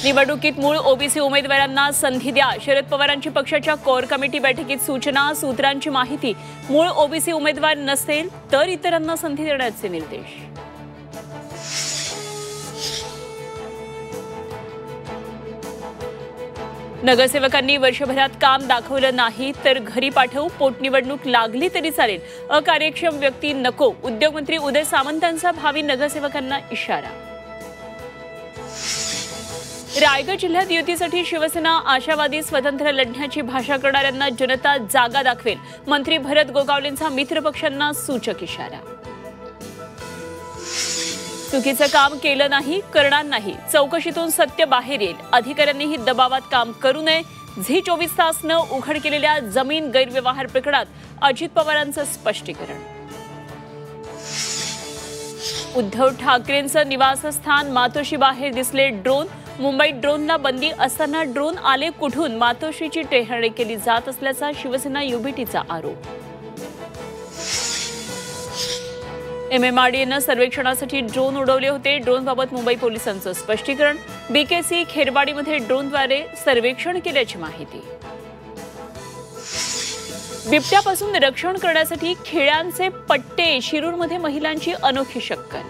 निवडणुकीत मूळ ओबीसी उमेदवारांना संधी द्या, शरद पवारांची पक्षाच्या कोर कमिटी बैठकीत सूचना, सूत्रांची माहिती. मूळ ओबीसी उमेदवार नसेल तर इतरांना संधी देण्याचे निर्देश. नगरसेवकांनी वर्षभरात काम दाखवलं नाही तर घरी पाठवू, पोटनिवडणूक लागली तरी चालेल, अकार्यक्षम व्यक्ती नको. उद्योगमंत्री उदय सामंतांचा भावी नगरसेवकांना इशारा. रायगड जिल्ह्यात युतीसाठी शिवसेना आशावादी, स्वतंत्र लढण्याची भाषा करणाऱ्यांना जनता जागा दाखवेल. मंत्री भरत गोगावलेंचा मित्रपक्षांना सूचक इशारा. चुकीचं काम केलं नाही, करणार नाही, चौकशीतून सत्य बाहेर येईल. अधिकाऱ्यांनीही दबावात काम करू नये. झी 24 तासनं उघड केलेल्या जमीन गैरव्यवहार प्रकरणात अजित पवारांचं स्पष्टीकरण. उद्धव ठाकरेंचं निवासस्थान मातोश्री बाहेर दिसले ड्रोन. मुंबईत ड्रोनला बंदी असताना ड्रोन आले कुठून? मातोश्रीची टेहळणी केली जात असल्याचा शिवसेना युबीटीचा आरोप. MMRDAनं सर्वेक्षणासाठी ड्रोन उडवले होते. ड्रोनबाबत मुंबई पोलिसांचं स्पष्टीकरण. BKC खेरवाडीमध्ये ड्रोनद्वारे सर्वेक्षण केल्याची माहिती. बिबट्यापासून रक्षण करण्यासाठी खेळ्यांचे पट्टे. शिरूरमध्ये महिलांची अनोखी शक्कल.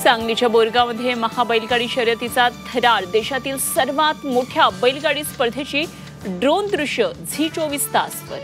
सांगलीच्या बोरगावमध्ये महाबैलगाडी शर्यतीचा थरार. देशातील सर्वात मोठ्या बैलगाडी स्पर्धेची ड्रोन दृश्य झी 24 तासवर.